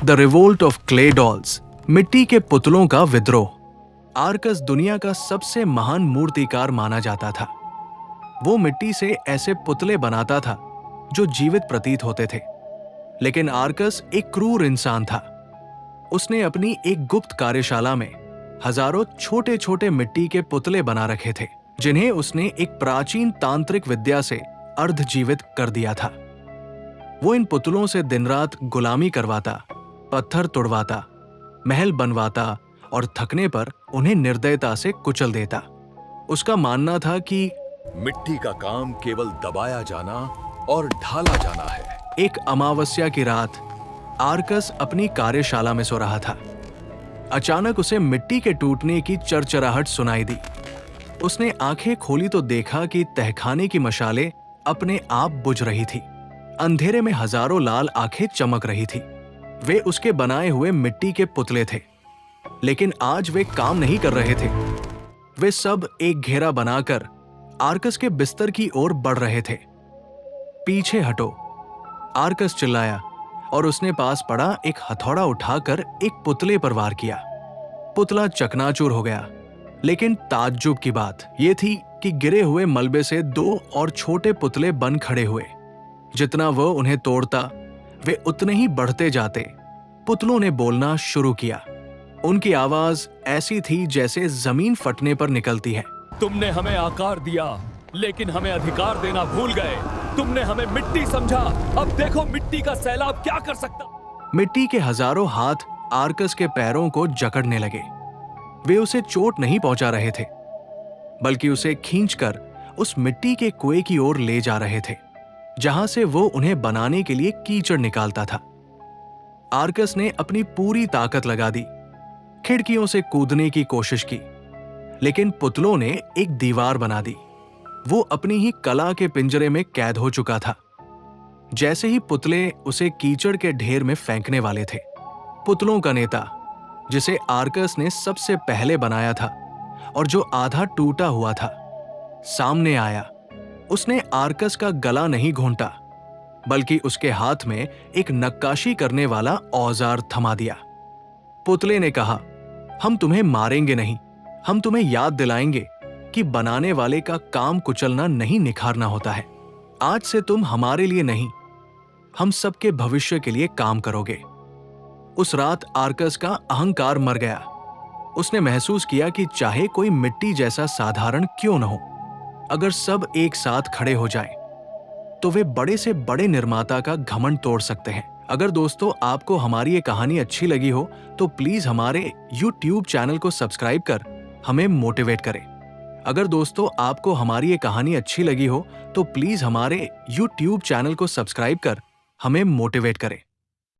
The revolt of clay dolls, मिट्टी के पुतलों का विद्रोह। आर्कस दुनिया का सबसे महान मूर्तिकार माना जाता था। वो मिट्टी से ऐसे पुतले बनाता था जो जीवित प्रतीत होते थे। लेकिन आर्कस एक क्रूर इंसान था। उसने अपनी एक गुप्त कार्यशाला में हजारों छोटे छोटे मिट्टी के पुतले बना रखे थे, जिन्हें उसने एक प्राचीन तांत्रिक विद्या से अर्धजीवित कर दिया था। वो इन पुतलों से दिन रात गुलामी करवाता, पत्थर तोड़वाता, महल बनवाता और थकने पर उन्हें निर्दयता से कुचल देता। उसका मानना था कि मिट्टी का काम केवल दबाया जाना और ढाला जाना है। एक अमावस्या की रात आर्कस अपनी कार्यशाला में सो रहा था। अचानक उसे मिट्टी के टूटने की चरचराहट सुनाई दी। उसने आंखें खोली तो देखा कि तहखाने की मशालें अपने आप बुझ रही थी। अंधेरे में हजारों लाल आंखें चमक रही थी। वे उसके बनाए हुए मिट्टी के पुतले थे, लेकिन आज वे काम नहीं कर रहे थे। वे सब एक घेरा बनाकर आर्कस के बिस्तर की ओर बढ़ रहे थे। पीछे हटो, आर्कस चिल्लाया और उसने पास पड़ा एक हथौड़ा उठाकर एक पुतले पर वार किया। पुतला चकनाचूर हो गया, लेकिन ताज्जुब की बात यह थी कि गिरे हुए मलबे से दो और छोटे पुतले बन खड़े हुए। जितना वह उन्हें तोड़ता, वे उतने ही बढ़ते जाते। पुतलों ने बोलना शुरू किया। उनकी आवाज ऐसी थी जैसे जमीन फटने पर निकलती है। तुमने हमें आकार दिया, लेकिन हमें अधिकार देना भूल गए। तुमने हमें मिट्टी समझा, अब देखो मिट्टी का सैलाब क्या कर सकता। मिट्टी के हजारों हाथ आर्कस के पैरों को जकड़ने लगे। वे उसे चोट नहीं पहुंचा रहे थे, बल्कि उसे खींचकर उस मिट्टी के कुएं की ओर ले जा रहे थे, जहां से वो उन्हें बनाने के लिए कीचड़ निकालता था। आर्कस ने अपनी पूरी ताकत लगा दी, खिड़कियों से कूदने की कोशिश की, लेकिन पुतलों ने एक दीवार बना दी। वो अपनी ही कला के पिंजरे में कैद हो चुका था। जैसे ही पुतले उसे कीचड़ के ढेर में फेंकने वाले थे, पुतलों का नेता, जिसे आर्कस ने सबसे पहले बनाया था और जो आधा टूटा हुआ था, सामने आया। उसने आर्कस का गला नहीं घोंटा, बल्कि उसके हाथ में एक नक्काशी करने वाला औजार थमा दिया। पुतले ने कहा, हम तुम्हें मारेंगे नहीं, हम तुम्हें याद दिलाएंगे कि बनाने वाले का काम कुचलना नहीं निखारना होता है। आज से तुम हमारे लिए नहीं, हम सबके भविष्य के लिए काम करोगे। उस रात आर्कस का अहंकार मर गया। उसने महसूस किया कि चाहे कोई मिट्टी जैसा साधारण क्यों न हो, अगर सब एक साथ खड़े हो जाएं, तो वे बड़े से बड़े निर्माता का घमंड तोड़ सकते हैं। अगर दोस्तों आपको हमारी ये कहानी अच्छी लगी हो तो प्लीज हमारे YouTube चैनल को सब्सक्राइब कर हमें मोटिवेट करें। अगर दोस्तों आपको हमारी ये कहानी अच्छी लगी हो तो प्लीज हमारे YouTube चैनल को सब्सक्राइब कर हमें मोटिवेट करें।